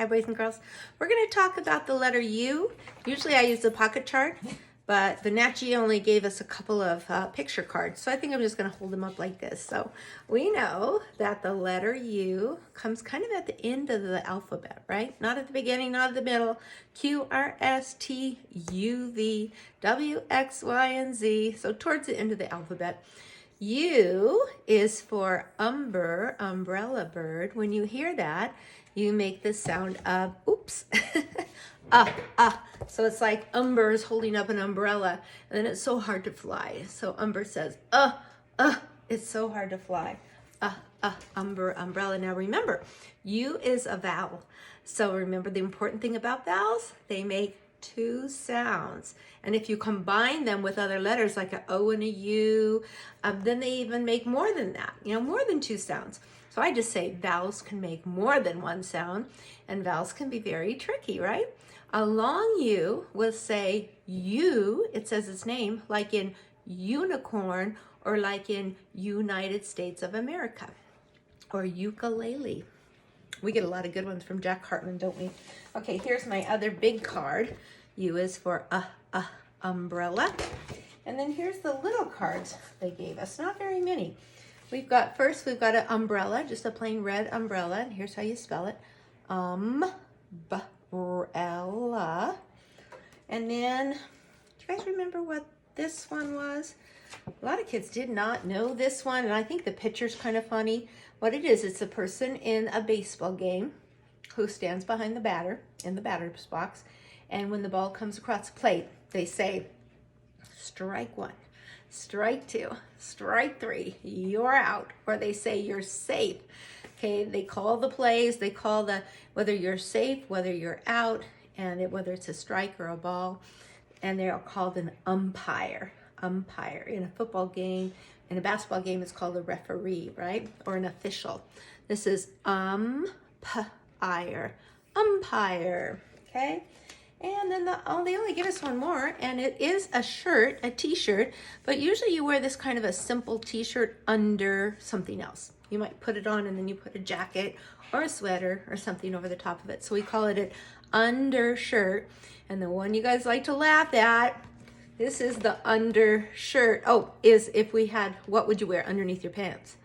Hi, boys and girls. We're going to talk about the letter U. Usually I use the pocket chart, but the Nat Geo only gave us a couple of picture cards. So I think I'm just going to hold them up like this. So we know that the letter U comes kind of at the end of the alphabet, right? Not at the beginning, not at the middle. Q, R, S, T, U, V, W, X, Y, and Z. So towards the end of the alphabet. U is for umbrella bird. When you hear that, you make the sound of oops. So it's like Umber is holding up an umbrella, and then it's so hard to fly. So Umber says, it's so hard to fly. Umbrella. Now remember, U is a vowel. So remember the important thing about vowels, they make two sounds. And if you combine them with other letters like an O and a U, then they even make more than that, more than two sounds. So I just say vowels can make more than one sound, and vowels can be very tricky, right? A long U will say U, it says its name, like in unicorn or like in United States of America, or ukulele. We get a lot of good ones from Jack Hartman, don't we? Okay, here's my other big card. U is for umbrella. And then here's the little cards they gave us, not very many. We've got an umbrella, just a plain red umbrella. And here's how you spell it. Umbrella. And then, do you guys remember what this one was? A lot of kids did not know this one, and I think the picture's kind of funny. What it is, it's a person in a baseball game who stands behind the batter in the batter's box, and when the ball comes across the plate, they say, strike one, strike two, strike three, you're out, or they say you're safe. Okay, they call the plays, they call whether you're safe, whether you're out, and whether it's a strike or a ball, and they are called an umpire. Umpire in a football game, in a basketball game, it's called a referee, right? Or an official. This is umpire, okay? And then they only give us one more, and it is a shirt, a t-shirt, but usually you wear this kind of a simple t-shirt under something else. You might put it on and then you put a jacket or a sweater or something over the top of it. So we call it an undershirt. And the one you guys like to laugh at, this is the undershirt. Oh, is if we had, what would you wear underneath your pants?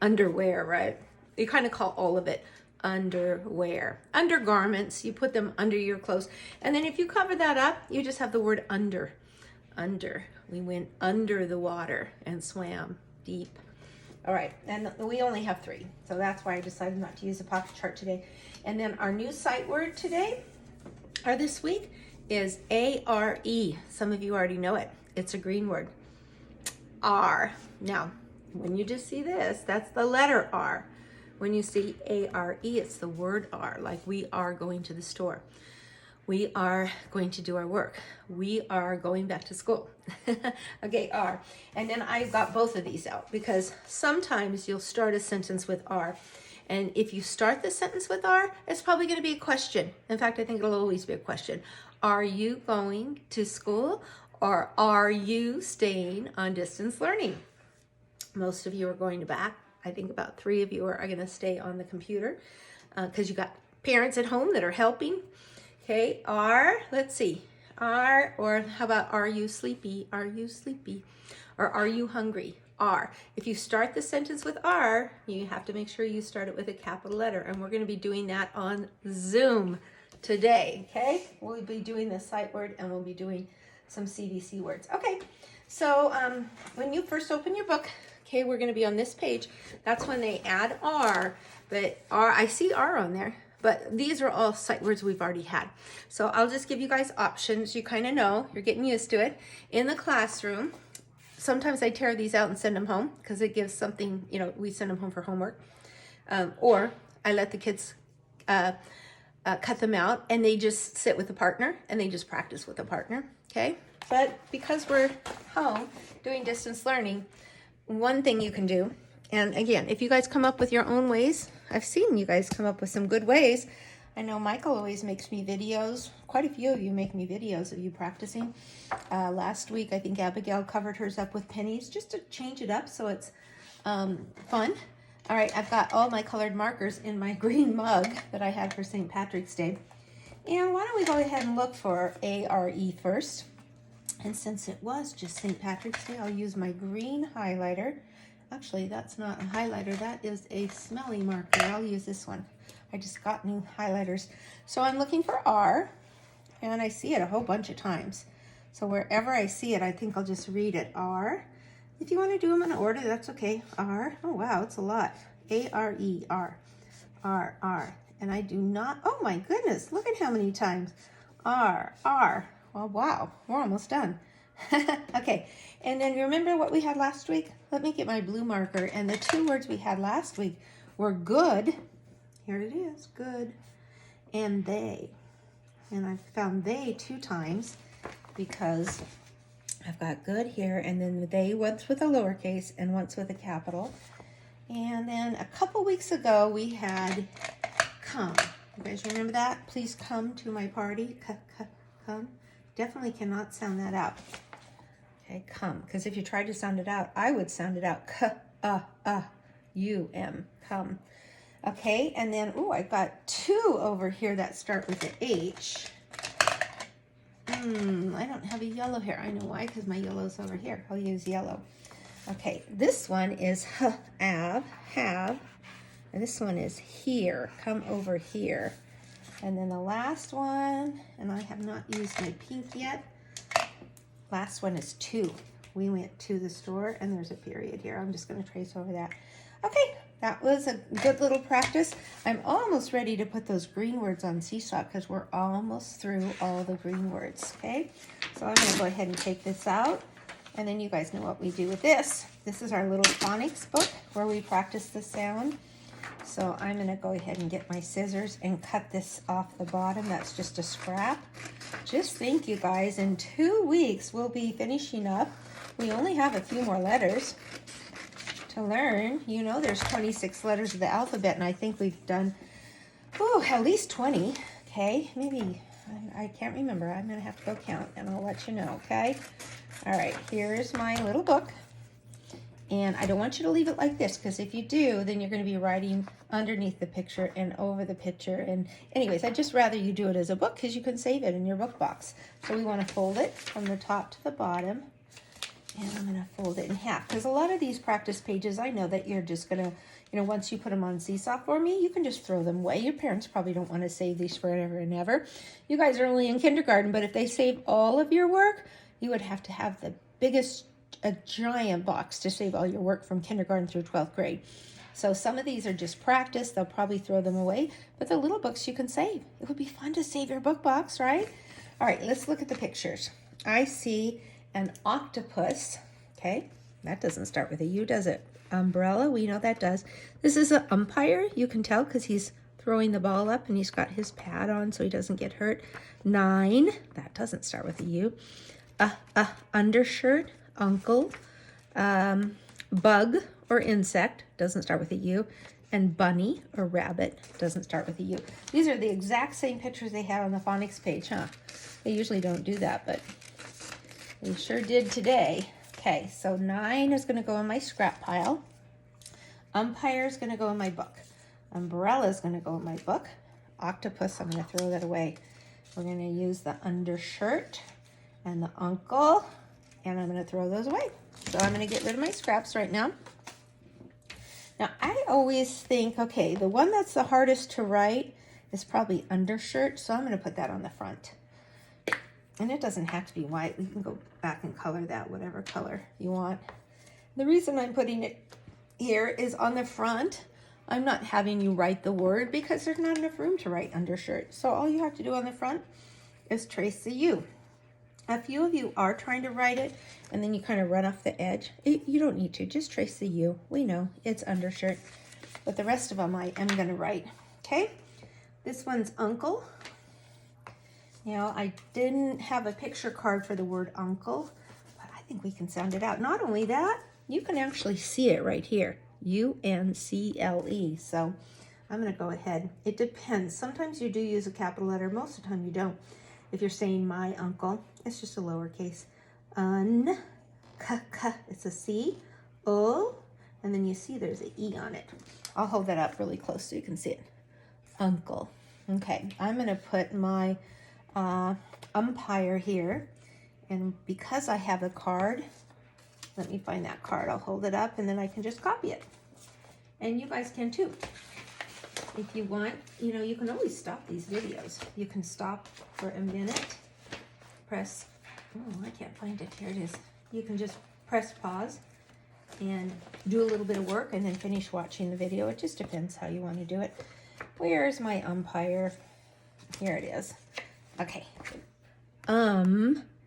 Underwear, right? You kind of call all of it underwear. Undergarments, you put them under your clothes. And then if you cover that up, you just have the word under. Under. We went under the water and swam deep. All right, and we only have 3. So that's why I decided not to use a pocket chart today. And then our new sight word today, or this week, is A-R-E. Some of you already know it. It's a green word. R. Now, when you just see this, that's the letter R. When you see A-R-E, it's the word R, like we are going to the store. We are going to do our work. We are going back to school. Okay, R. And then I got both of these out because sometimes you'll start a sentence with R. And if you start the sentence with R, it's probably going to be a question. In fact, I think it'll always be a question. Are you going to school, or are you staying on distance learning? Most of you are going to back. I think about 3 of you are going to stay on the computer because you got parents at home that are helping. Okay, R, let's see. R, or how about are you sleepy? Are you sleepy? Or are you hungry? R. If you start the sentence with R, you have to make sure you start it with a capital letter. And we're going to be doing that on Zoom today, okay? We'll be doing the sight word and we'll be doing some CVC words. Okay, so when you first open your book, okay, we're going to be on this page. That's when they add R, but R, I see R on there. But these are all sight words we've already had. So I'll just give you guys options. You kind of know, you're getting used to it. In the classroom, sometimes I tear these out and send them home because it gives something, we send them home for homework. Or I let the kids cut them out and they just sit with a partner and they just practice with a partner, okay? But because we're home doing distance learning, one thing you can do, and again, if you guys come up with your own ways, I've seen you guys come up with some good ways. I know Michael always makes me videos. Quite a few of you make me videos of you practicing. Last week, I think Abigail covered hers up with pennies just to change it up so it's fun. All right, I've got all my colored markers in my green mug that I had for St. Patrick's Day. And why don't we go ahead and look for A-R-E first. And since it was just St. Patrick's Day, I'll use my green highlighter. Actually, that's not a highlighter, that is a smelly marker. I'll use this one. I just got new highlighters. So I'm looking for R, and I see it a whole bunch of times. So wherever I see it, I think I'll just read it, R. If you want to do them in order, that's okay. R, oh wow, it's a lot. A-R-E, R, R, R. And I do not, oh my goodness, look at how many times. R, R, well, wow, we're almost done. Okay, and then remember what we had last week? Let me get my blue marker, and the two words we had last week were good, here it is, good, and they. And I found they 2 times because I've got good here, and then they once with a lowercase and once with a capital. And then a couple weeks ago we had come. You guys remember that? Please come to my party. Come. Definitely cannot sound that out. Okay, come. Because if you tried to sound it out, I would sound it out. U-M. Come. Okay, and then, oh, I've got 2 over here that start with the H. I don't have a yellow here. I know why, because my yellow's over here. I'll use yellow. Okay, this one is have, and this one is here, come over here. And then the last one, and I have not used my pink yet, last one is to. We went to the store, and there's a period here. I'm just going to trace over that. Okay, that was a good little practice. I'm almost ready to put those green words on Seesaw because we're almost through all the green words, okay? So I'm going to go ahead and take this out, and then you guys know what we do with this. This is our little phonics book where we practice the sound. So I'm going to go ahead and get my scissors and cut this off the bottom. That's just a scrap. Just think, you guys, in 2 weeks we'll be finishing up. We only have a few more letters to learn. You know, there's 26 letters of the alphabet, and I think we've done, at least 20. Okay, maybe, I can't remember. I'm going to have to go count, and I'll let you know, okay? All right, here's my little book. And I don't want you to leave it like this, because if you do, then you're going to be writing underneath the picture and over the picture. And anyways, I'd just rather you do it as a book because you can save it in your book box. So we want to fold it from the top to the bottom. And I'm going to fold it in half, because a lot of these practice pages, I know that you're just going to, once you put them on Seesaw for me, you can just throw them away. Your parents probably don't want to save these forever and ever. You guys are only in kindergarten, but if they save all of your work, you would have to have the biggest, a giant box to save all your work from kindergarten through 12th grade. So some of these are just practice. They'll probably throw them away, but the little books you can save. It would be fun to save your book box, right? All right, let's look at the pictures. I see an octopus. Okay, that doesn't start with a U, does it? Umbrella, we know that does. This is an umpire. You can tell because he's throwing the ball up and he's got his pad on so he doesn't get hurt. 9, that doesn't start with a U. Undershirt, uncle. Bug or insect, doesn't start with a U. And bunny or rabbit, doesn't start with a U. These are the exact same pictures they had on the phonics page, huh? They usually don't do that, but they sure did today. Okay, so 9 is going to go in my scrap pile. Umpire is going to go in my book. Umbrella is going to go in my book. Octopus, I'm going to throw that away. We're going to use the undershirt and the uncle, and I'm going to throw those away. So I'm going to get rid of my scraps right now. Now, I always think, okay, the one that's the hardest to write is probably undershirt, so I'm going to put that on the front. And it doesn't have to be white. We can go back and color that whatever color you want. The reason I'm putting it here is on the front. I'm not having you write the word because there's not enough room to write undershirt. So all you have to do on the front is trace the U. A few of you are trying to write it and then you kind of run off the edge. You don't need to, just trace the U. We know it's undershirt, but the rest of them I am going to write. Okay, this one's uncle. You know, I didn't have a picture card for the word uncle, but I think we can sound it out. Not only that, you can actually see it right here, U-N-C-L-E. So I'm going to go ahead. It depends. Sometimes you do use a capital letter. Most of the time you don't. If you're saying my uncle, it's just a lowercase. It's a C. O, And then you see there's an E on it. I'll hold that up really close so you can see it. Uncle. Okay, I'm going to put my umpire here. And because I have a card, let me find that card. I'll hold it up and then I can just copy it. And you guys can too. If you want, you know, you can always stop these videos. You can stop for a minute, press, oh, I can't find it. Here it is. You can just press pause and do a little bit of work and then finish watching the video. It just depends how you want to do it. Where's my umpire? Here it is. Okay.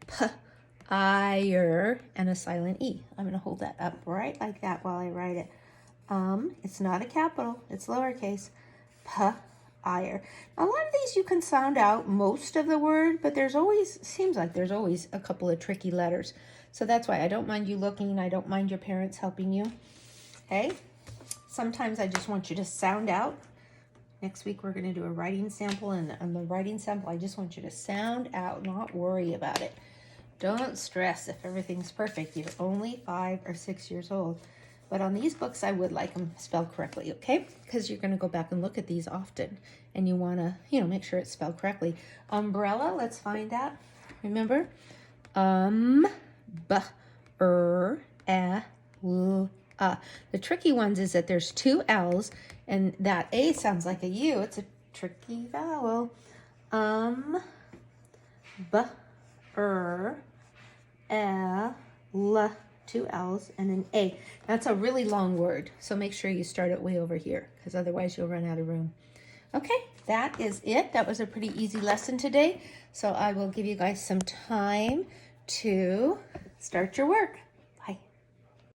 P-I-R and a silent E. I'm going to hold that up right like that while I write it. It's not a capital, it's lowercase. P-I-R. Now, a lot of these you can sound out most of the word, but there's always, seems like there's always a couple of tricky letters. So that's why I don't mind you looking. I don't mind your parents helping you. Okay? Sometimes I just want you to sound out. Next week we're going to do a writing sample, and on the writing sample I just want you to sound out, not worry about it. Don't stress if everything's perfect. You're only 5 or 6 years old. But on these books, I would like them spelled correctly, okay? Because you're going to go back and look at these often. And you want to, you know, make sure it's spelled correctly. Umbrella, let's find that. Remember? B-R-A-L-A. The tricky ones is that there's 2 L's. And that A sounds like a U. It's a tricky vowel. B-R-A-L. 2 L's and an A. That's a really long word, so make sure you start it way over here, because otherwise you'll run out of room. Okay, that is it. That was a pretty easy lesson today, so I will give you guys some time to start your work.